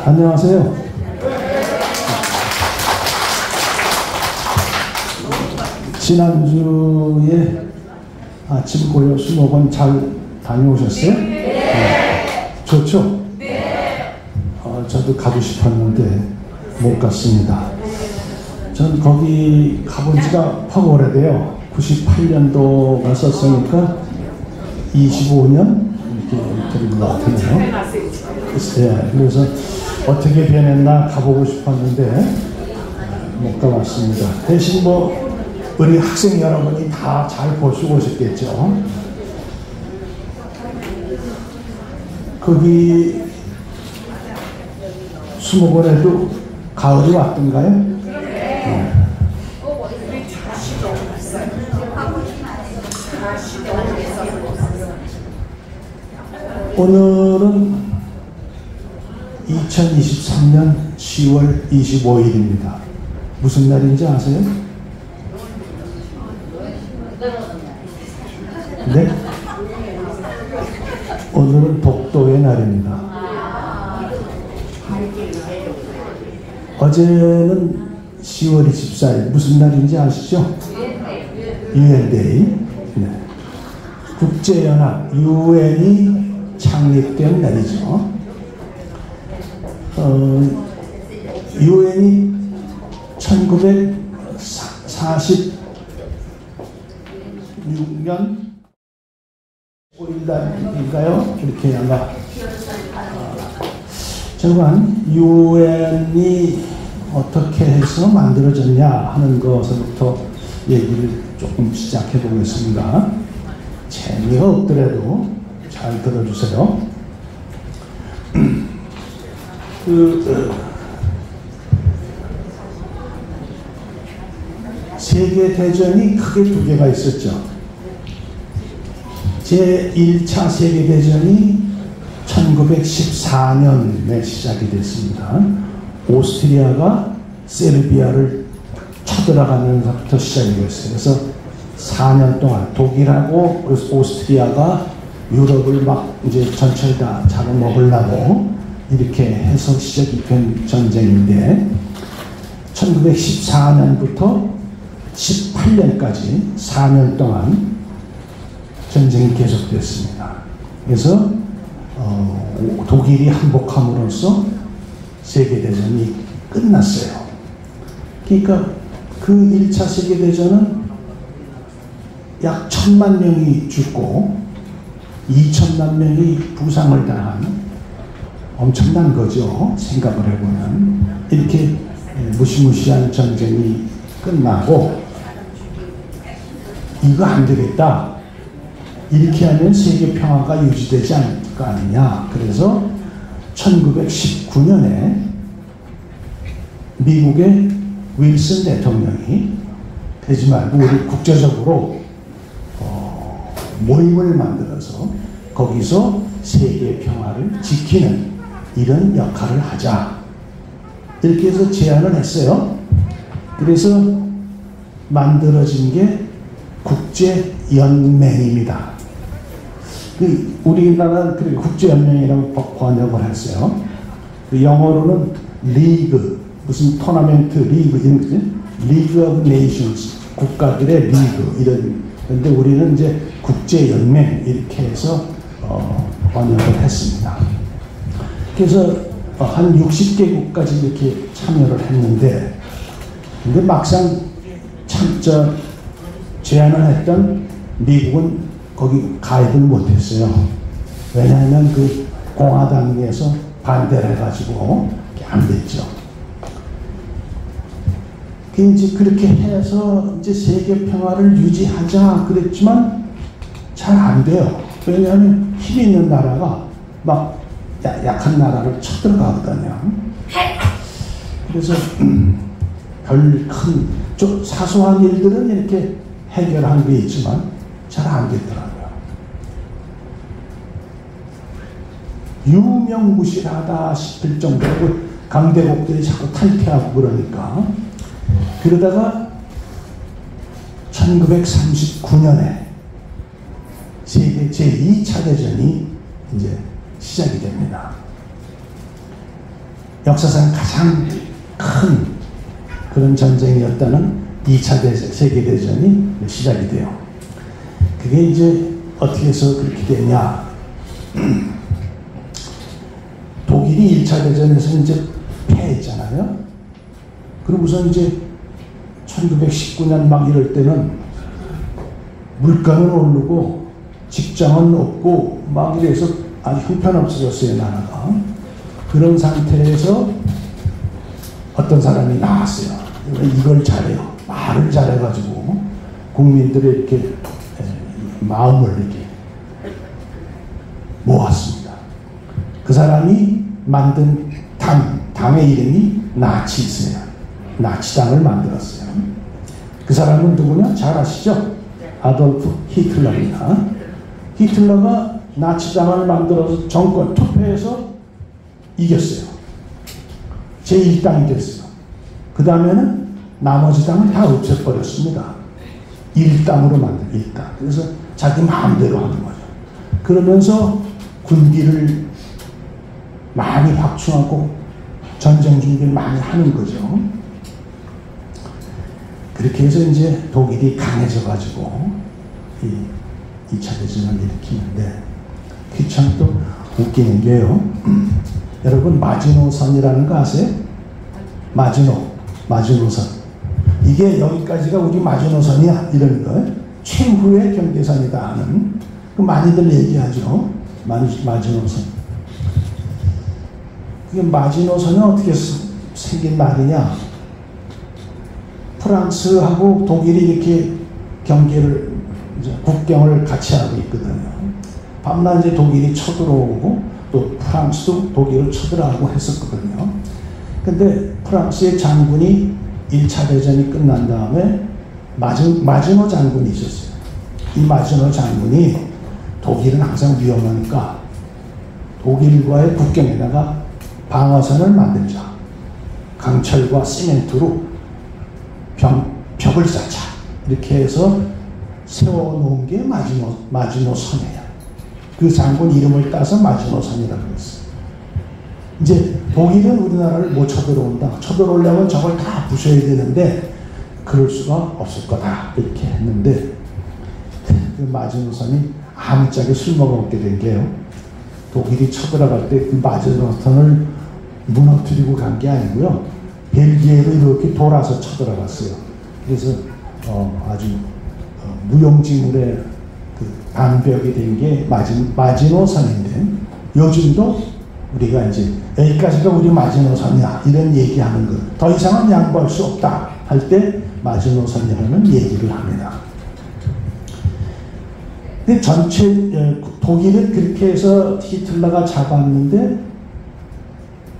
안녕하세요. 지난주에 아침 고요 수목원 잘 다녀오셨어요? 네. 좋죠? 네. 저도 가고 싶었는데 못 갔습니다. 전 거기 가본 지가 확 오래돼요. 98년도 갔었으니까 25년 이렇게 되는 것 같은데요. 네, 그래서 어떻게 변했나 가보고 싶었는데 못 가봤습니다. 대신 뭐 우리 학생 여러분이 다 잘 보시고 오셨겠죠. 거기 수목원에도 가을이 왔던가요? 네. 오늘은 2023년 10월 25일입니다. 무슨 날인지 아세요? 네? 오늘은 독도의 날입니다. 어제는 10월 24일 무슨 날인지 아시죠? 유엔데이. 네. 국제연합 유엔이 창립된 날이죠. 유엔이 1946년 5일날인가요? 이렇게 아마 저건 유엔이 어떻게 해서 만들어졌냐 하는 것부터 얘기를 조금 시작해 보겠습니다. 재미가 없더라도 잘 들어주세요. 세계대전이 크게 두 개가 있었죠. 제1차 세계대전이 1914년에 시작이 됐습니다. 오스트리아가 세르비아를 쳐들어가면서부터 시작이 됐어요. 그래서 4년 동안 독일하고 오스트리아가 유럽을 막 이제 전체를 다 잡아먹으려고 이렇게 해서 시작이 된 전쟁인데 1914년부터 18년까지 4년 동안 전쟁이 계속됐습니다. 그래서 독일이 항복함으로써 세계대전이 끝났어요. 그러니까 그 1차 세계대전은 약 1000만 명이 죽고 2000만 명이 부상을 당한 엄청난 거죠. 생각을 해보면. 이렇게 무시무시한 전쟁이 끝나고 이거 안 되겠다. 이렇게 하면 세계 평화가 유지되지 않을 거 아니냐. 그래서 1919년에 미국의 윌슨 대통령이 되지 말고 우리 국제적으로 모임을 만들어서 거기서 세계 평화를 지키는 이런 역할을 하자. 이렇게 해서 제안을 했어요. 그래서 만들어진 게 국제연맹입니다. 우리나라는 그리고 국제연맹이라고 번역을 했어요. 영어로는 리그, 무슨 토너먼트 리그, 이런 거지? 리그 오브 네이션스, 국가들의 리그, 이런. 근데 우리는 이제 국제연맹, 이렇게 해서 번역을 했습니다. 그래서 한 60개국까지 이렇게 참여를 했는데, 근데 막상 제안을 했던 미국은 거기 가입을 못했어요. 왜냐하면 그 공화당에서 반대를 해가지고 안 됐죠. 이제 그렇게 해서 이제 세계 평화를 유지하자 그랬지만 잘 안 돼요. 왜냐하면 힘 있는 나라가 막 약한 나라를 쳐들어가거든요. 그래서 별 큰 사소한 일들은 이렇게 해결한 게 있지만 잘 안 되더라고요. 유명무실하다 싶을 정도로 강대국들이 자꾸 탈퇴하고 그러니까. 그러다가 1939년에 세계 제2차 대전이 이제 시작이 됩니다. 역사상 가장 큰 그런 전쟁이었다는 2차 세계대전이 시작이 돼요. 그게 이제 어떻게 해서 그렇게 되냐. 독일이 1차 대전에서 이제 패했잖아요. 그러고서 이제 1919년 막 이럴 때는 물가는 오르고 직장은 없고 막 이래서 아주 형편없어졌어요, 나라가. 그런 상태에서 어떤 사람이 나왔어요. 이걸 잘해요. 말을 잘해가지고 국민들의 이렇게 마음을 이렇게 모았습니다. 그 사람이 만든 당의 이름이 나치세요. 나치당을 만들었어요. 그 사람은 누구냐? 잘 아시죠? 아돌프 히틀러입니다. 히틀러가 나치당을 만들어서 정권 투표해서 이겼어요. 제1당이 됐어요. 그 다음에는 나머지 당을 다 없애버렸습니다. 1당으로 만든 1당. 그래서 자기 마음대로 하는 거죠. 그러면서 군기를 많이 확충하고 전쟁 준비를 많이 하는 거죠. 그렇게 해서 이제 독일이 강해져가지고 이 2차 대전을 일으키는데 그 참 또 웃기는 게요. 여러분 마지노선이라는 거 아세요? 마지노선. 이게 여기까지가 우리 마지노선이야 이런 거. 최후의 경계선이다 하는 그 많이들 얘기하죠. 마지노선. 그게 마지노선은 어떻게 생긴 말이냐? 프랑스하고 독일이 이렇게 경계를 이제 국경을 같이 하고 있거든요. 밤낮 이제 독일이 쳐들어오고 또 프랑스도 독일을 쳐들어가고 했었거든요. 근데 프랑스의 장군이 1차 대전이 끝난 다음에 마지노 장군이 있었어요. 이 마지노 장군이 독일은 항상 위험하니까 독일과의 국경에다가 방어선을 만들자. 강철과 시멘트로 벽을 쌓자. 이렇게 해서 세워놓은 게 마지노선이에요. 그 장군 이름을 따서 마지노선이라고 했어요. 이제 독일은 우리나라를 못 쳐들어온다. 쳐들어오려면 저걸 다 부셔야 되는데 그럴 수가 없을 거다. 이렇게 했는데 그 마지노선이 아무짝에 술 먹어먹게 된 게요. 독일이 쳐들어갈 때 그 마지노선을 무너뜨리고 간 게 아니고요. 벨기에로 이렇게 돌아서 쳐들어갔어요. 그래서 아주 무용지물의 그 방벽이 된 게 마지노선인데 요즘도 우리가 이제 여기까지가 우리 마지노선이야 이런 얘기하는 것, 더 이상은 양보할 수 없다 할 때 마지노선이라는 얘기를 합니다. 근데 전체 독일은 그렇게 해서 히틀러가 잡았는데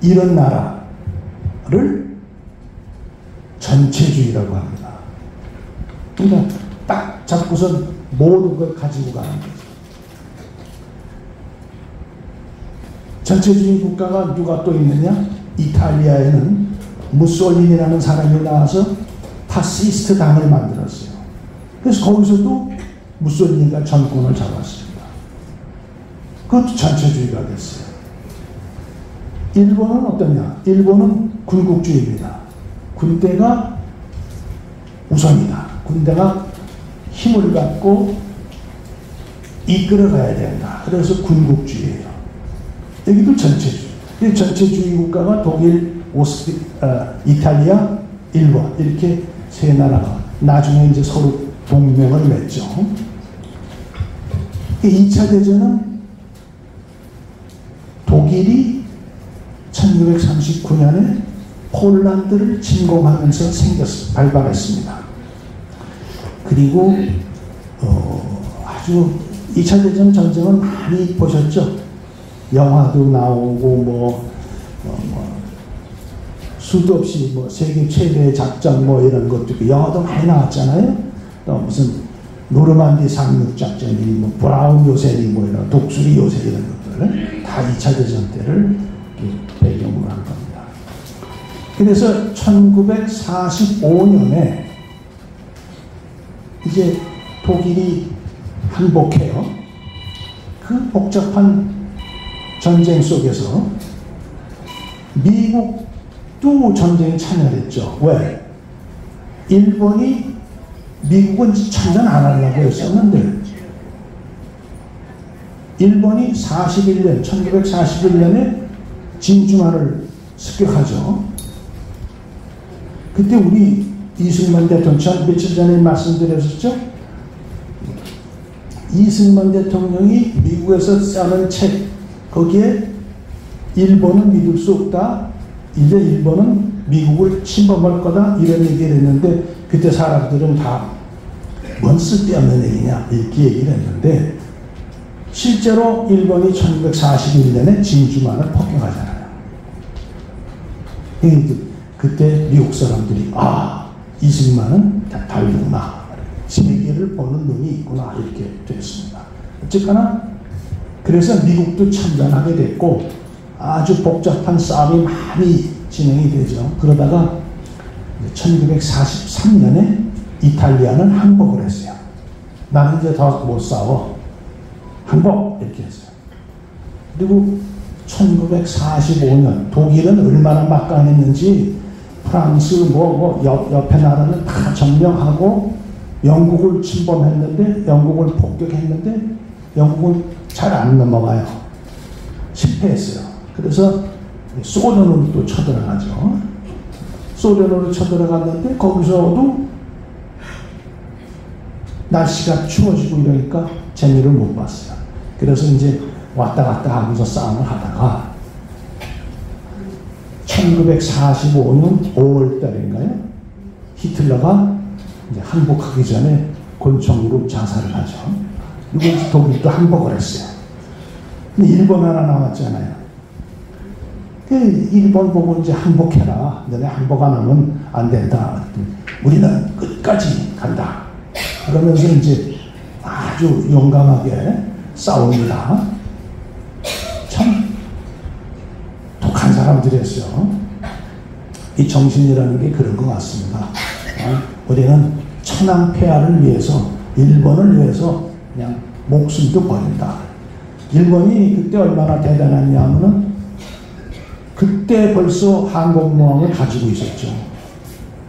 이런 나라를 전체주의라고 합니다. 그러니까 딱 잡고선 모든 걸 가지고 가는 거죠. 전체주의 국가가 누가 또 있느냐? 이탈리아에는 무솔리니라는 사람이 나와서 파시스트 당을 만들었어요. 그래서 거기서도 무솔리니가 정권을 잡았습니다. 그것도 전체주의가 됐어요. 일본은 어떠냐? 일본은 군국주의입니다. 군대가 우선이다. 군대가 힘을 갖고 이끌어가야 된다. 그래서 군국주의예요. 여기도 전체주의. 이 전체주의 국가가 독일, 이탈리아, 일본 이렇게 세 나라가 나중에 이제 서로 동맹을 맺죠. 2차 대전은 독일이 1939년에 폴란드를 침공하면서 발발했습니다. 그리고 아주 2차 대전 전쟁은 많이 보셨죠? 영화도 나오고 수도 없이 세계 최대의 작전 이런 것도 있고 영화도 많이 나왔잖아요. 또 무슨 노르만디 상륙 작전이 브라운 요새니 이런 독수리 요새 이런 것들을 다 2차 대전 때를 배경으로 한 겁니다. 그래서 1945년에 이제 독일이 항복해요. 그 복잡한 전쟁 속에서 미국도 전쟁에 참여했죠. 왜? 일본이 미국은 참전 안 하려고 했었는데 일본이 1941년에 진주만을 습격하죠. 그때 우리 이승만 대통령, 며칠 전에 말씀드렸었죠. 이승만 대통령이 미국에서 써는 책, 거기에 일본은 믿을 수 없다, 이제 일본은 미국을 침범할 거다, 이런 얘기를 했는데, 그때 사람들은 다 뭔 쓸데없는 얘기냐 이렇게 얘기를 했는데, 실제로 일본이 1941년에 진주만을 폭격하잖아요. 그때 미국 사람들이 이승만은 달리구나, 세계를 보는 눈이 있구나, 이렇게 됐습니다. 어쨌거나 그래서 미국도 참전하게 됐고 아주 복잡한 싸움이 많이 진행이 되죠. 그러다가 1943년에 이탈리아는 항복을 했어요. 나는 이제 더 못 싸워, 항복, 이렇게 했어요. 그리고 1945년 독일은 얼마나 막강했는지 프랑스 옆에 나라는 다 점령하고 영국을 침범했는데, 영국을 폭격했는데 영국은 잘 안 넘어가요. 실패했어요. 그래서 소련으로 또 쳐들어가죠. 소련으로 쳐들어갔는데 거기서도 날씨가 추워지고 이러니까 재미를 못 봤어요. 그래서 이제 왔다 갔다 하면서 싸움을 하다가 1945년 5월 달인가요? 히틀러가 이제 항복하기 전에 권총으로 자살을 하죠. 그리고 독일도 항복을 했어요. 근데 일본 하나 남았잖아요. 일본 보고 이제 항복해라. 너네 항복 안 하면 안 된다. 우리는 끝까지 간다. 그러면서 이제 아주 용감하게 싸웁니다. 참 독한 사람들이었어요. 이 정신이라는 게 그런 것 같습니다. 우리는 천황폐하를 위해서, 일본을 위해서 그냥 목숨도 버린다. 일본이 그때 얼마나 대단했냐면은 그때 벌써 항공모함을 가지고 있었죠.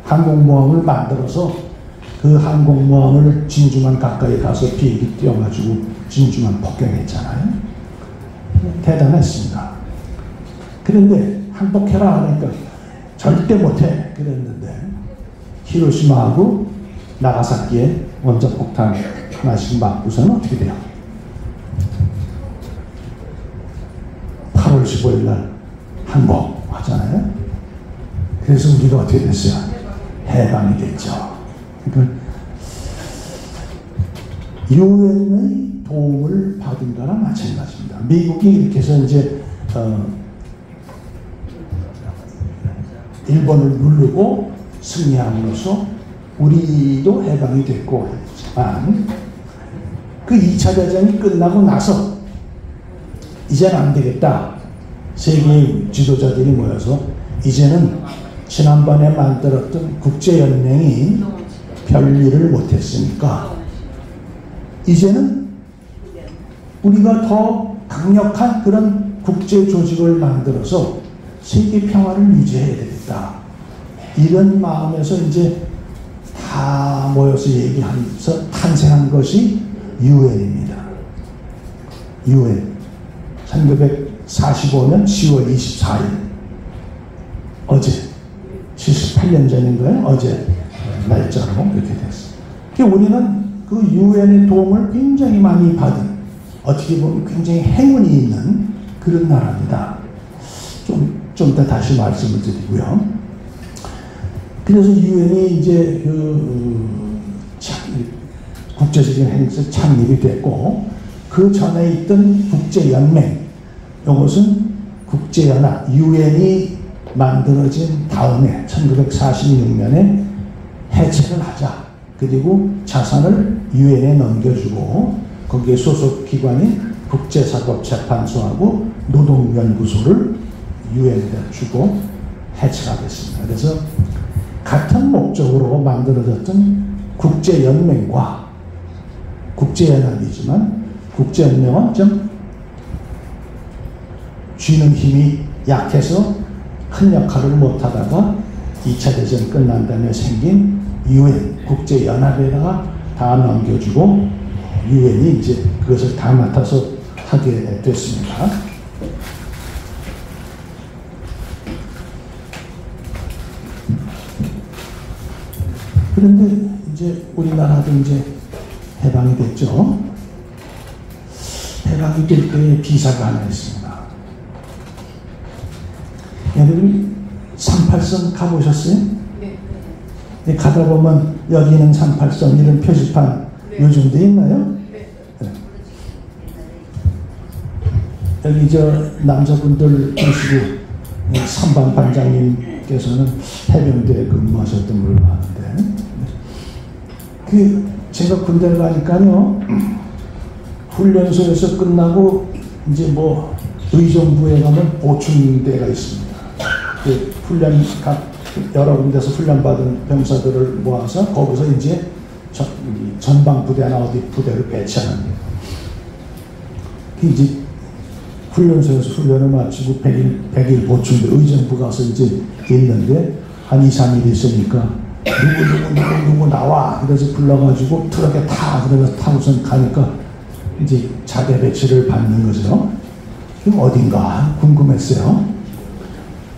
항공모함을 만들어서 그 항공모함을 진주만 가까이 가서 비행기 띄워가지고 진주만 폭격했잖아요. 대단했습니다. 그런데 항복해라 하니까 절대 못해 그랬는데, 히로시마하고 나가사키에 원자폭탄 하나씩 맞고서는 어떻게 돼요? 8월 15일 날 항복하잖아요. 그래서 우리가 어떻게 됐어요? 해방이 됐죠. 그러니까 유엔의 도움을 받은 거랑 마찬가지입니다. 미국이 이렇게 해서 이제 일본을 누르고 승리함으로써 우리도 해방이 됐고 했지만, 그 2차 대전이 끝나고 나서 이제는 안 되겠다. 세계의 지도자들이 모여서 이제는 지난번에 만들었던 국제연맹이 별일을 못했으니까 이제는 우리가 더 강력한 그런 국제 조직을 만들어서 세계 평화를 유지해야 되겠다. 이런 마음에서 이제 다 모여서 얘기하면서 탄생한 것이 유엔입니다. 유엔. 1945년 10월 24일. 어제. 78년 전인가요? 어제 날짜로 이렇게 됐어요. 그러니까 우리는 그 유엔의 도움을 굉장히 많이 받은, 어떻게 보면 굉장히 행운이 있는 그런 나라입니다. 좀 더 다시 말씀을 드리고요. 그래서 유엔이 이제 국제적인 행사 창립이 됐고, 그 전에 있던 국제연맹, 이것은 국제연합, 유엔이 만들어진 다음에 1946년에 해체를 하자. 그리고 자산을 유엔에 넘겨주고 거기에 소속 기관인 국제사법재판소하고 노동연구소를 유엔에다 주고 해체가 됐습니다. 그래서 같은 목적으로 만들어졌던 국제연맹과 국제연합이지만, 국제연맹은 좀 쥐는 힘이 약해서 큰 역할을 못하다가 2차 대전 끝난 다음에 생긴 UN 국제연합에다가 다 넘겨주고 유엔이 이제 그것을 다 맡아서 하게 됐습니다. 그런데 이제 우리나라도 이제 해방이 됐죠. 해방이 될 때에 비사가 하나 있습니다. 여러분 38선 가보셨어요? 네. 가다 보면 여기는 38선 이런 표지판 요즘도 있나요? 네. 여기 저 남자분들 보시고 선반 반장님께서는 해병대에 근무하셨던 걸로 아는데 그 제가 군대를 가니까요 훈련소에서 끝나고 이제 뭐 의정부에 가면 보충대가 있습니다. 그 훈련 각 여러 군데서 훈련받은 병사들을 모아서 거기서 이제 전방 부대나 어디 부대를 배치하는 거예요. 그 이제 훈련소에서 훈련을 마치고 100일 보충대 의정부 가서 이제 있는데 한 2, 3일 있으니까 누구 나와 그래서 불러가지고 트럭에 그래서 타고선 가니까 이제 자대 배치를 받는 거죠. 그럼 어딘가 궁금했어요.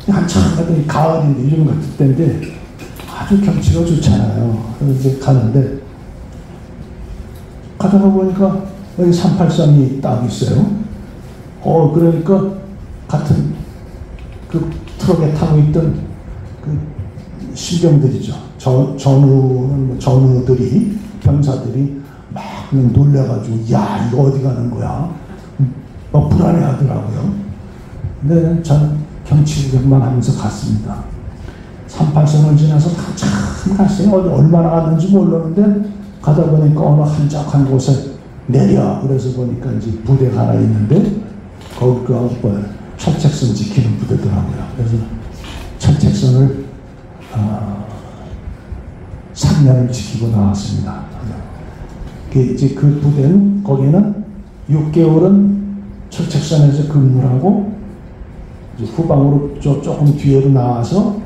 한참 가더니 가을인데 요즘 같을 때인데 아주 경치가 좋잖아요. 그래서 이제 가는데 가다가 보니까 여기 38선이 딱 있어요. 그러니까 같은 그 트럭에 타고 있던 그 신병들이죠. 전우들이 병사들이 막 그냥 놀래가지고 야 이거 어디 가는 거야? 막 불안해하더라고요. 근데 전 경치 구경만 하면서 갔습니다. 38선을 지나서 한참 갔어요. 얼마나 갔는지 모르는데 가다 보니까 어느 한적한 곳에 내려. 그래서 보니까 이제 부대가 하나 있는데 거기가 철책선 지키는 부대더라고요. 그래서 철책선을 3년을 지키고 나왔습니다. 이제 그 부대는 거기는 6개월은 철책선에서 근무를 하고 후방으로 조금 뒤로 나와서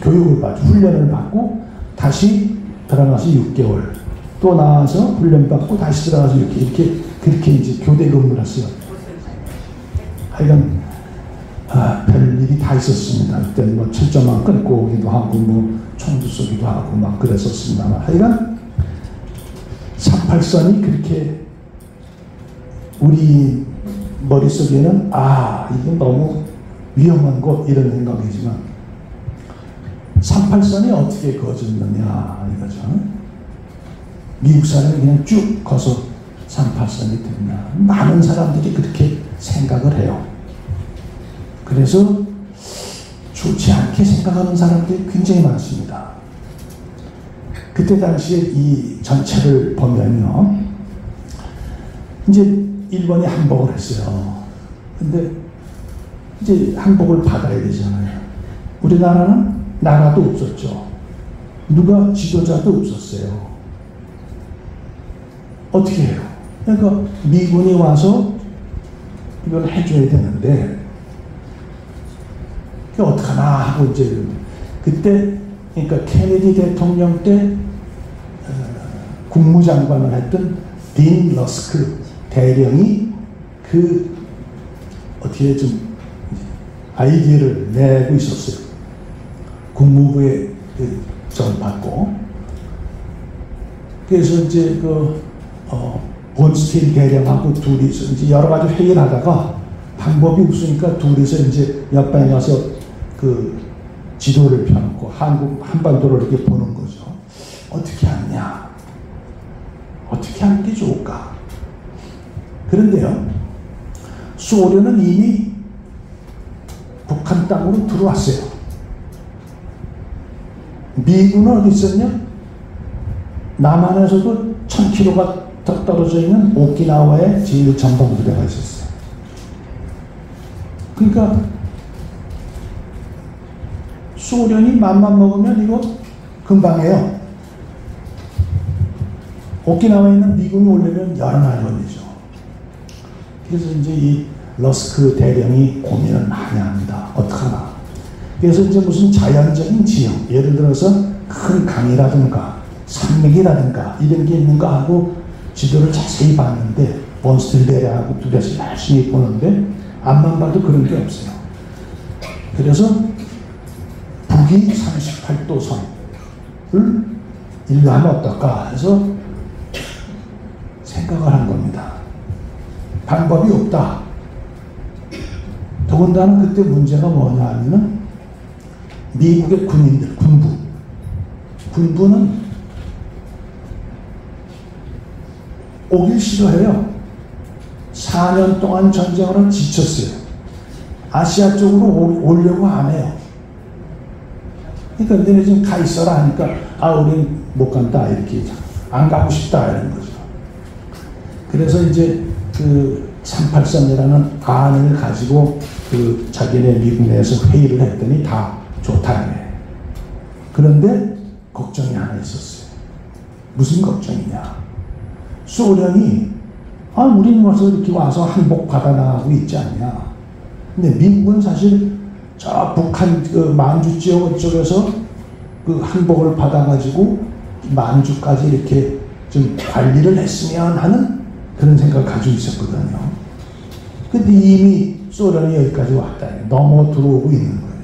교육을 받고 훈련을 받고 다시 들어가서 6개월 또 나와서 훈련 받고 다시 들어가서 그렇게 이제 교대 근무를 했어요. 하여간 별일이 다 있었습니다. 그때 뭐 철조망 끊고 오기도 하고 뭐 총도 쏘기도 하고 막 그랬었습니다만 하여간 38선이 그렇게 우리 머릿속에는 이건 너무 위험한 것 이런 생각이지만 38선이 어떻게 그어졌느냐 이거죠. 미국 사람이 그냥 쭉 커서 38선이 됐냐. 많은 사람들이 그렇게 생각을 해요. 그래서 좋지 않게 생각하는 사람들이 굉장히 많습니다. 그때 당시에 이 전체를 보면요. 이제 일본이 항복을 했어요. 근데 이제 항복을 받아야 되잖아요. 우리나라는 나라도 없었죠. 누가 지도자도 없었어요. 어떻게 해요? 그러니까 미군이 와서 이걸 해줘야 되는데 그게 어떡하나 하고 이제 그때 그러니까 케네디 대통령 때 국무장관을 했던 딘 러스크 대령이 그 어떻게 좀 아이디어를 내고 있었어요. 국무부에 전 받고 그래서 이제 본스틸 대령하고 둘이서 이제 여러 가지 회의를 하다가 방법이 없으니까 둘이서 이제 옆방에 가서 그 지도를 펴놓고 한반도를 이렇게 보는 거죠. 어떻게 하느냐? 어떻게 하는 게 좋을까? 그런데요, 소련은 이미 북한 땅으로 들어왔어요. 미군은 어디 있었냐? 남한에서도 1000km가 더 떨어져 있는 오키나와에 제1전방부대가 있었어요. 그러니까 소련이 맘만 먹으면 이거 금방 해요. 오키나와에 있는 미군이 오려면 여러 날 걸리죠. 그래서 이제 이 러스크 대령이 고민을 많이 합니다. 어떡하나. 그래서 이제 무슨 자연적인 지형, 예를 들어서 큰 강이라든가 산맥이라든가 이런 게 있는가 하고 지도를 자세히 봤는데, 원스틸 대략하고 둘이서 열심히 보는데 앞만 봐도 그런 게 없어요. 그래서 북위 38도 선을 인류하면 어떨까 해서 생각을 한 겁니다. 방법이 없다. 더군다나 그때 문제가 뭐냐 하면은 미국의 군인들, 군부는 오길 싫어해요. 4년 동안 전쟁으로 지쳤어요. 아시아 쪽으로 오려고 안 해요. 그러니까 너네 지금 가 있어라 하니까 우린 못 간다 이렇게 안 가고 싶다 이런 거죠. 그래서 이제 그 38선이라는 안을 가지고 그 자기네 미국 내에서 회의를 했더니 다 좋다 그래. 그런데 걱정이 하나 있었어요. 무슨 걱정이냐? 소련이 우리는 와서 이렇게 와서 한복 받아나가고 있지 않냐. 근데 미국은 사실 저 북한 그 만주 지역 쪽에서 그 한복을 받아가지고 만주까지 이렇게 좀 관리를 했으면 하는 그런 생각을 가지고 있었거든요. 근데 이미 소련이 여기까지 왔다. 넘어 들어오고 있는 거예요.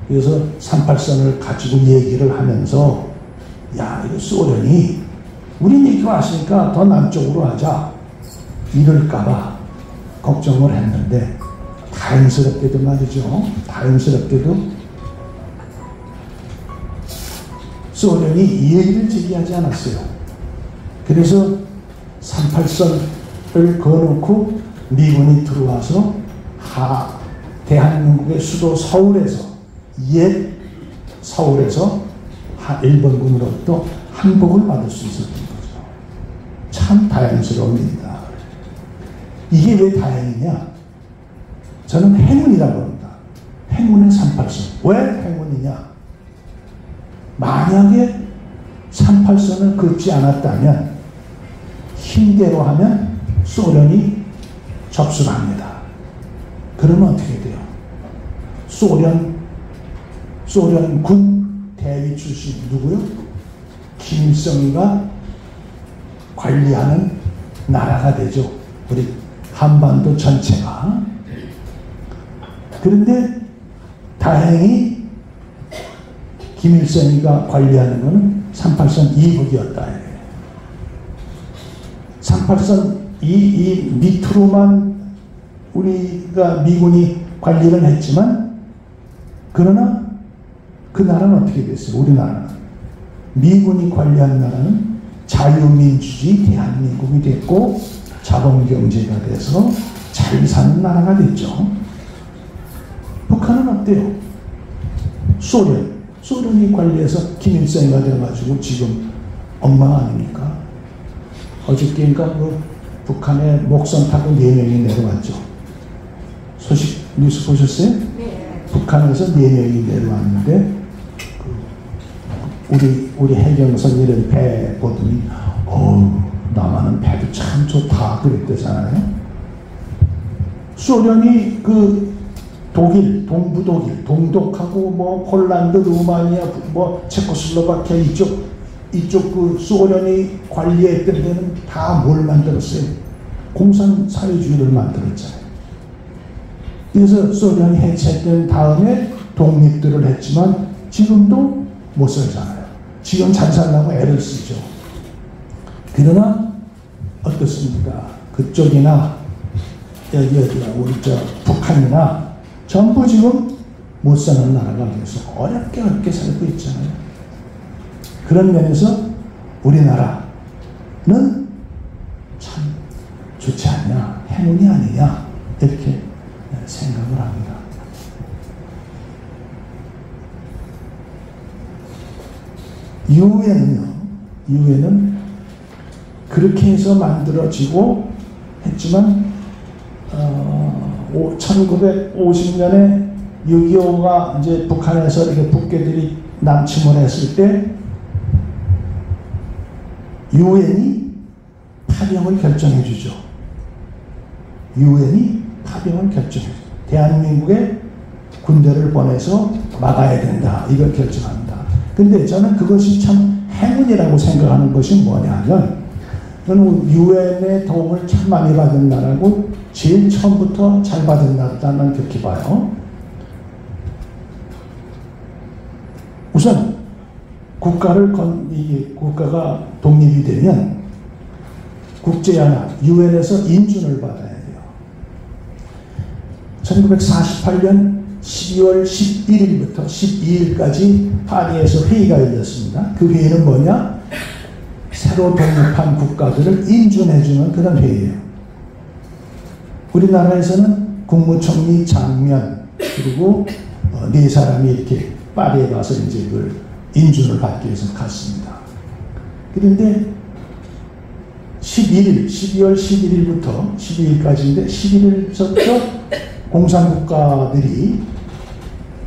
그래서 38선을 가지고 얘기를 하면서 야, 이거 소련이 우린 이렇게 왔으니까 더 남쪽으로 하자. 이럴까봐 걱정을 했는데 다행스럽게도 말이죠. 다행스럽게도 소련이 이 얘기를 제기하지 않았어요. 그래서 38선을 그어놓고 미군이 들어와서 대한민국의 수도 서울에서 옛 서울에서 일본군으로부터 한복을 받을 수 있었던 거죠. 참 다행스러운 일이다. 이게 왜 다행이냐? 저는 행운이라고 합니다. 행운의 38선. 왜 행운이냐? 만약에 38선을 긋지 않았다면 힘대로 하면 소련이 접수를 합니다. 그러면 어떻게 돼요? 소련군 대위 출신 누구요? 김일성이가 관리하는 나라가 되죠. 우리 한반도 전체가. 그런데 다행히 김일성이가 관리하는 것은 38선 이북이었다. 38선 이 밑으로만 우리가 미군이 관리를 했지만, 그러나 그 나라는 어떻게 됐어요? 우리나라는 미군이 관리한 나라는 자유민주주의 대한민국이 됐고 자본경제가 돼서 잘 사는 나라가 됐죠. 북한은 어때요? 소련이 관리해서 김일성이가 돼가지고 지금 엉망 아닙니까? 어저께인가 그 북한에 목선 타고 4명이 내려왔죠. 소식 뉴스 보셨어요? 네. 북한에서 4명이 내려왔는데 우리 해경선 이런 배 보더니 남한은 배도 참 좋다 그랬대잖아요. 소련이 그 독일, 동부 독일, 동독하고 뭐 폴란드, 루마니아, 뭐 체코슬로바키아 이쪽 그 소련이 관리했던 데는 다 뭘 만들었어요? 공산사회주의를 만들었잖아요. 그래서 소련이 해체된 다음에 독립들을 했지만 지금도 못 살잖아요. 지금 잘 살려고 애를 쓰죠. 그러나 어떻습니까? 그쪽이나 우리 북한이나 전부 지금 못 사는 나라가 돼서 어렵게 살고 있잖아요. 그런 면에서 우리나라는 참 좋지 않냐, 행운이 아니냐 이렇게 생각을 합니다. 유엔은 그렇게 해서 만들어지고 했지만 1950년에 6.25가 이제 북한에서 이렇게 북괴들이 남침을 했을 때 유엔이 파병을 결정해 주죠. 유엔이 파병을 결정해 주죠. 대한민국에 군대를 보내서 막아야 된다. 이걸 결정합니다. 근데 저는 그것이 참 행운이라고 생각하는 것이 뭐냐면, 저는 유엔의 도움을 참 많이 받은 나라고 제일 처음부터 잘 받은 나라다는 그렇게 봐요. 우선 국가가 독립이 되면 국제연합 유엔에서 인준을 받아야 돼요. 1948년 12월 11일부터 12일까지 파리에서 회의가 열렸습니다. 그 회의는 뭐냐? 새로 독립한 국가들을 인준해주는 그런 회의예요. 우리나라에서는 국무총리 장면 그리고 네 사람이 이렇게 파리에 가서 이제 그 인준을 받기 위해서 갔습니다. 그런데 12월 11일부터 12일까지인데 11일부터 공산국가들이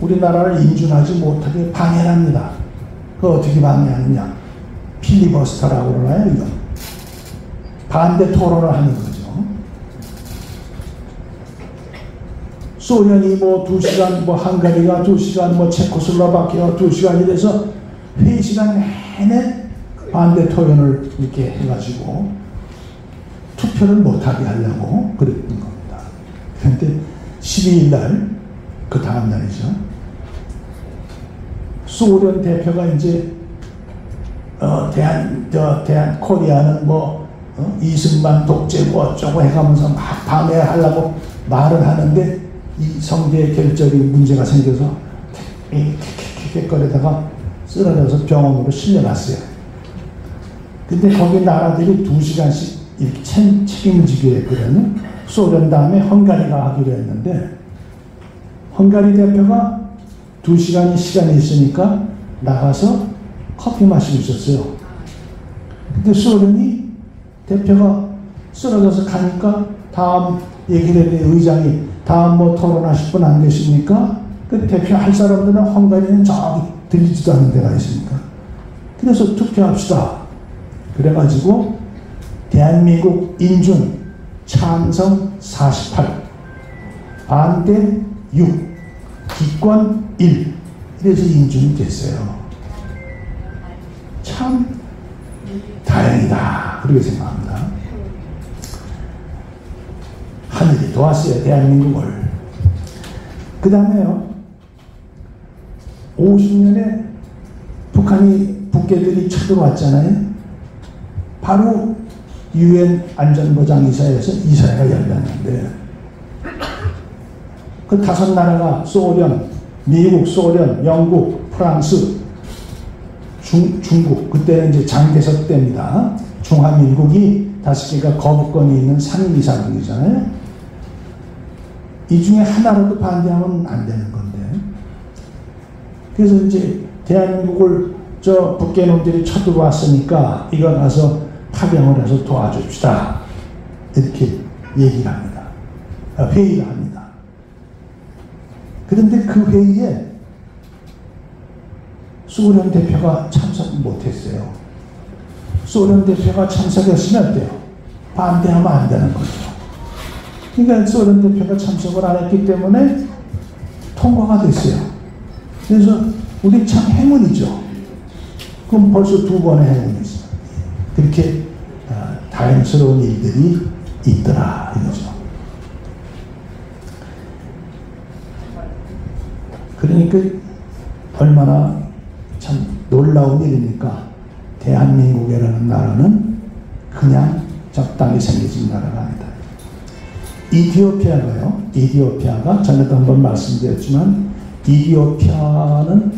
우리나라를 인준하지 못하게 방해를 합니다. 그거 어떻게 방해하느냐? 필리버스터라고 그러나요? 이거 반대 토론을 하는 거죠. 소련이 뭐 2시간, 뭐 헝가리가 2시간, 뭐 체코슬로바키아가 2시간 이래서 회의 시간 내내 반대 토론을 이렇게 해가지고 투표를 못하게 하려고 그랬던 겁니다. 그런데 12일 날, 그 다음 날이죠. 소련 대표가 이제 대한 코리아는 이승만 독재 뭐 어쩌고 해가면서 막 방해하려고 말을 하는데 이 성대에 결절이 문제가 생겨서 킥킥킥거리다가 쓰러져서 병원으로 실려갔어요. 근데 거기 나라들이 2시간씩 이렇게 책임을 지기로 했거든요. 소련 다음에 헝가리가 하기로 했는데 헝가리 대표가 2시간이 시간이 있으니까 나가서 커피 마시고 있었어요. 근데 소련이 대표가 쓰러져서 가니까 다음 얘기를 했는데 의장이 다음 뭐 토론하실 분 안 계십니까? 그 대표 할 사람들은 헝가리는 저기 들리지도 않는 데가 있으니까. 그래서 투표합시다. 그래가지고 대한민국 인준 찬성 48, 반대 6, 기권 1. 이래서 인준이 됐어요. 참 다행이다. 그렇게 생각합니다. 하늘이 도왔어요. 대한민국을. 그 다음에요. 50년에 북한이 북괴들이 쳐들어왔잖아요. 바로 유엔 안전보장이사회에서 이사회가 열렸는데 그 5나라가 소련, 미국, 소련, 영국, 프랑스, 중국, 그때는 이제 장개석 때입니다. 중화민국이 5개가 거부권이 있는 상임이사국이잖아요. 이 중에 하나라도 반대하면 안 되는 건데. 그래서 이제 대한민국을 저 북괴놈들이 쳐들어왔으니까 이거 가서 파병을 해서 도와줍시다. 이렇게 얘기를 합니다. 회의를 합니다. 그런데 그 회의에 소련 대표가 참석 못했어요. 소련 대표가 참석했으면 어때요? 반대하면 안 되는 거죠. 그러니까 소련 대표가 참석을 안 했기 때문에 통과가 됐어요. 그래서 우리 참 행운이죠. 그럼 벌써 2번의 행운이죠. 그렇게 다행스러운 일들이 있더라 이거죠. 그러니까 얼마나 참 놀라운 일입니까? 대한민국이라는 나라는 그냥 적당히 생겨진 나라가 아니다. 이디오피아가 전에도 한번 말씀드렸지만 이디오피아는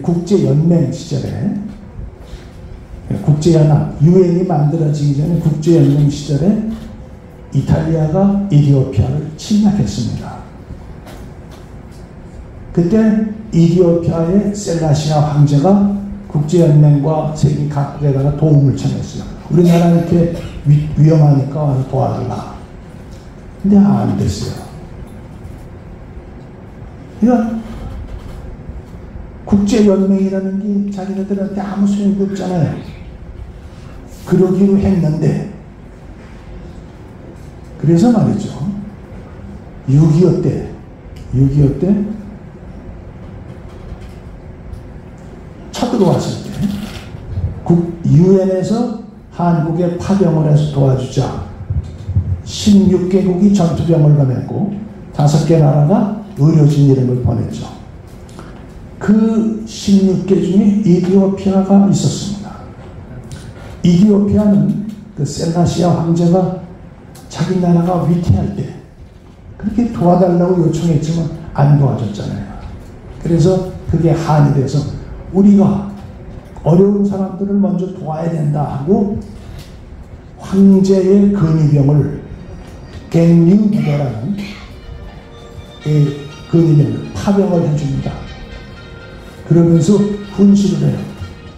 국제연맹 시절에 국제연합 유엔이 만들어지기 전에 국제연맹 시절에 이탈리아가 이디오피아를 침략했습니다. 그때 이디오피아의 셀라시아 황제가 국제연맹과 세계 각국에다가 도움을 청했어요. 우리나라 이렇게 위험하니까 와서 도와달라. 근데 안 됐어요. 그러니까 국제연맹이라는 게 자기네들한테 아무 소용도 없잖아요. 그러기로 했는데 그래서 말이죠. 6.25 때 6.25 때 쳐들어왔을 때 유엔에서 한국에 파병을 해서 도와주자 16개국이 전투병을 보냈고 5개 나라가 의료진 이름을 보냈죠. 그 16개 중에 이디오피아가 있었습니다. 이디오피아는 그 셀라시아 황제가 자기 나라가 위태할 때 그렇게 도와달라고 요청했지만 안 도와줬잖아요. 그래서 그게 한이 돼서 우리가 어려운 사람들을 먼저 도와야 된다 하고 황제의 근위병을 갱류부대라는 근위병을 파병을 해줍니다. 그러면서 훈시를 해요.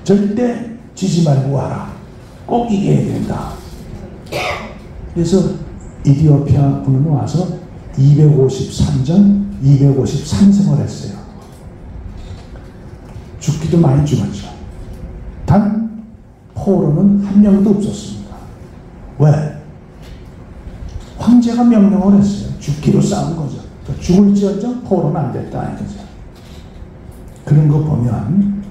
절대 지지 말고 와라. 꼭 이겨야 된다. 그래서 이디오피아 군은 와서 253전 253승을 했어요. 죽기도 많이 죽었죠. 단 포로는 한 명도 없었습니다. 왜? 황제가 명령을 했어요. 죽기로 싸운 거죠. 그러니까 죽을지언정 포로는 안 됐다 이거죠. 그런 거 보면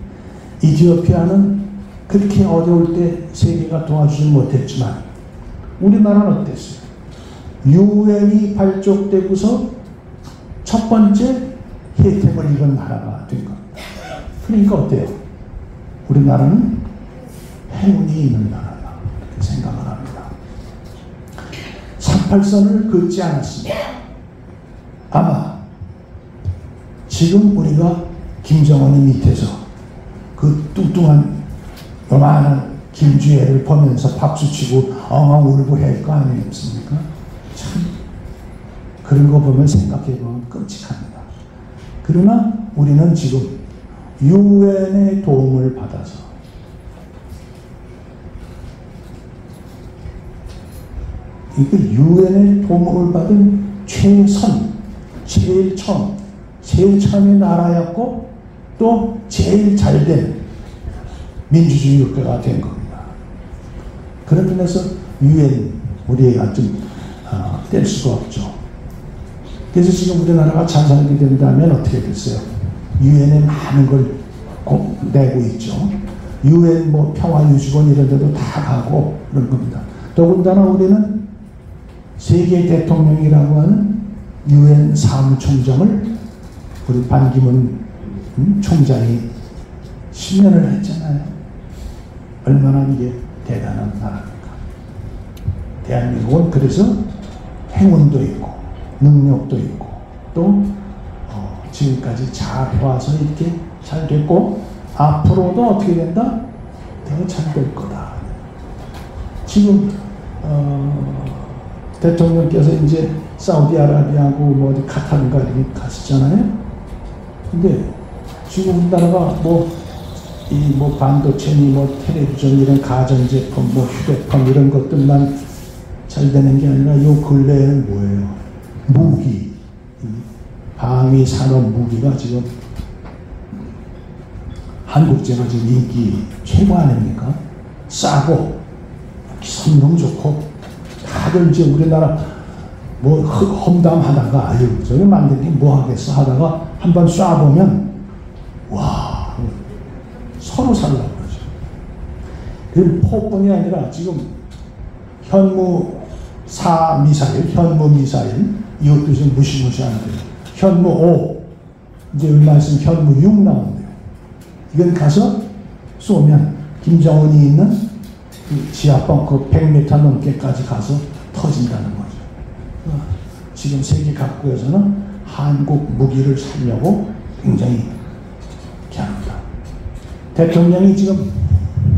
이디오피아는 그렇게 어려울 때 세계가 도와주지 못했지만 우리나라는 어땠어요? 유엔이 발족되고서 첫 번째 혜택을 입은 나라가 된 겁니다. 그러니까 어때요? 우리나라는 행운이 있는 나라다 이렇게 생각을 합니다. 38선을 긋지 않았습니다. 아마 지금 우리가 김정은이 밑에서 그 뚱뚱한 요만한 김주애를 보면서 박수치고 엉엉 울고 할 거 아니겠습니까? 참 그런 거 보면 생각해보면 끔찍합니다. 그러나 우리는 지금 유엔의 도움을 받아서 유엔의 도움을 받은 최선, 제일 처음의 나라였고 또 제일 잘된 민주주의 국가가 된 겁니다. 그런 면에서 유엔 우리가 좀 뗄 수가 없죠. 그래서 지금 우리나라가 잘 살게 된다면 어떻게 됐어요? 유엔에 많은 걸 내고 있죠. 유엔 뭐 평화유지원 이런 데도 다 가고 그런 겁니다. 더군다나 우리는 세계 대통령이라고 하는 유엔 사무총장을 우리 반기문 총장이 10년을 했잖아요. 얼마나 이게 대단한 나라입니까? 대한민국은 그래서 행운도 있고 능력도 있고 또 지금까지 잘 해와서 이렇게 잘 됐고 앞으로도 어떻게 된다? 더 잘 될 거다. 지금 대통령께서 이제 사우디아라비아하고 뭐 어디 카타르인가 이렇게 가시잖아요. 근데 지금 우리나라가 뭐 반도체니 뭐 텔레비전 이런 가전제품 뭐 휴대폰 이런 것들만 잘 되는 게 아니라 요 근래에는 뭐예요? 무기, 방위 산업 무기가 지금 한국제가 지금 인기 최고 아닙니까? 싸고 성능 좋고 다들 이제 우리나라 뭐 험담하다가 아유 저기 만들기 뭐 하겠어 하다가 한번 쏴보면 와 서로 살라고 그러죠. 그 포뿐이 아니라 지금 현무4 미사일, 현무 미사일 이것도 지금 무시무시한데 현무 5 이제 얼마 있으면 현무 6 나온대요. 이건 가서 쏘면 김정은이 있는 지하 벙커 100m 넘게까지 가서 터진다는 거죠. 지금 세계 각국에서는 한국 무기를 사려고 굉장히 기합니다. 대통령이 지금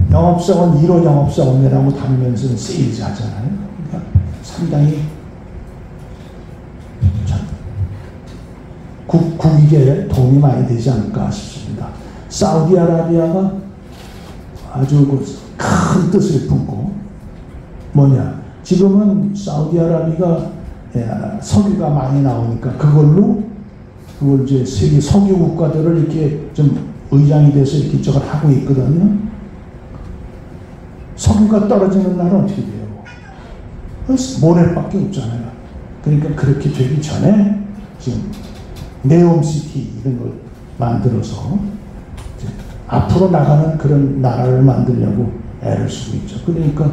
영업사원 1호 영업사원이라고 다니면서 세일즈 하잖아요. 그러니까 상당히 국익에 도움이 많이 되지 않을까 싶습니다. 사우디아라비아가 아주 큰 뜻을 품고 뭐냐 지금은 사우디아라비아가 석유가 많이 나오니까 그걸 이제 세계 석유 국가들을 이렇게 좀 의장이 돼서 이렇게 저걸 하고 있거든요. 석유가 떨어지는 날은 어떻게 돼요? 모래밖에 없잖아요. 그러니까 그렇게 되기 전에 지금 네옴시티 이런 걸 만들어서 앞으로 나가는 그런 나라를 만들려고 애를 쓰고 있죠. 그러니까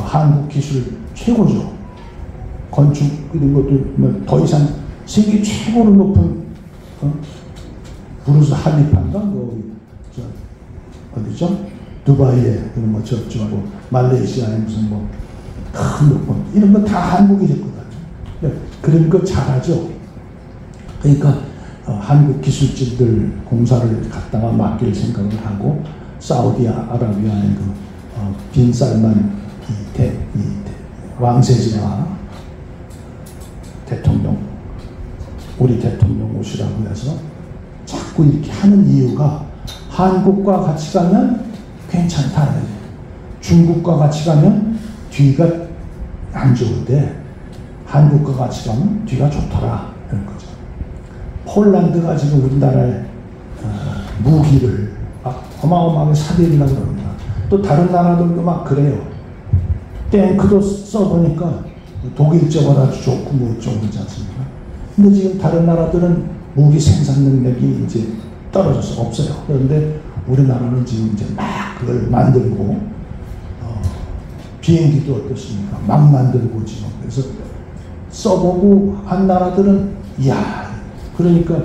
한국 기술 최고죠. 건축 이런 것도 더 이상 세계 최고로 높은 부르즈 할리파인가 어디죠? 두바이에 그런 뭐 저쪽 뭐 말레이시아에 무슨 뭐 큰 높은 이런 거 다 한국이 됐거든요. 그런 거 잘하죠. 그러니까 한국 기술진들 공사를 갖다가 맡길 생각을 하고 사우디아라비아의 빈 살만 왕세지가 대통령 우리 대통령 오시라고 해서 자꾸 이렇게 하는 이유가 한국과 같이 가면 괜찮다. 중국과 같이 가면 뒤가 안 좋은데 한국과 같이 가면 뒤가 좋더라. 이런 거죠. 폴란드가 지금 우리나라에 무기를 막 어마어마하게 사들이려고 그럽니다. 또 다른 나라들도 막 그래요. 탱크도 써보니까 독일적으로 아주 좋고 뭐 어쩌고 그러지 않습니까? 근데 지금 다른 나라들은 무기 생산 능력이 이제 떨어져서 없어요. 그런데 우리나라는 지금 이제 막 그걸 만들고 비행기도 어떻습니까? 막 만들고 지금 그래서 써보고 한 나라들은 이야 그러니까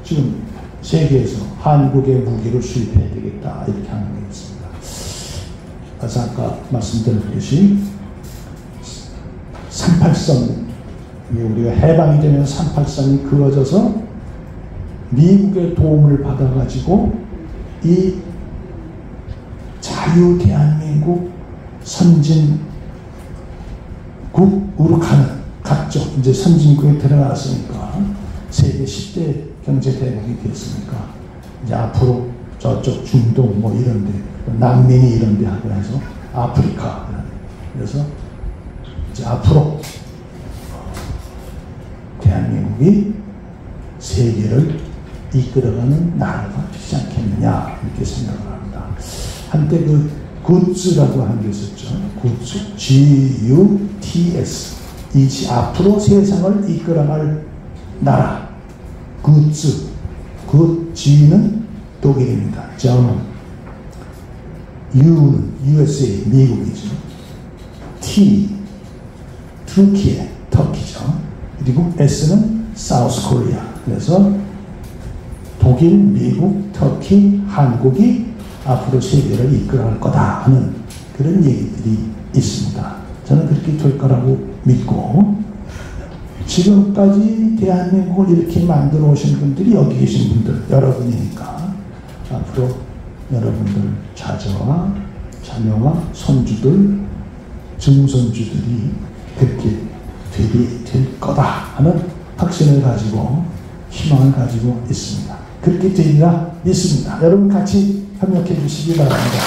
지금 세계에서 한국의 무기를 수입해야 되겠다 이렇게 하는 게 있습니다. 그래서 아까 말씀드렸듯이 38선 우리가 해방이 되면 38선이 그어져서 미국의 도움을 받아가지고 이 자유 대한민국 선진국으로 갔죠. 이제 선진국에 들어갔으니까 세계 10대 경제대국이 됐으니까 이제 앞으로 저쪽 중동 뭐 이런데 난민이 이런데 하고 해서 아프리카 그래서 이제 앞으로 대한민국이 세계를 이끌어가는 나라가 되지 않겠느냐 이렇게 생각을 합니다. 한때 그 굿즈라고 하는 게 있었죠. 굿즈, G-U-T-S 이 앞으로 세상을 이끌어갈 나라 굿즈 G는 독일입니다. German U는 USA 미국이죠. T 터키에 터키죠. 그리고 S는 South Korea 그래서 독일, 미국, 터키, 한국이 앞으로 세계를 이끌어갈 거다 하는 그런 얘기들이 있습니다. 저는 그렇게 될 거라고 믿고 지금까지 대한민국을 이렇게 만들어 오신 분들이 여기 계신 분들 여러분이니까 앞으로 여러분들 자녀와 손주들 증손주들이 그렇게 될 거다 하는 확신을 가지고 희망을 가지고 있습니다. 그렇게 되리라 믿습니다. 여러분 같이 협력해 주시기 바랍니다.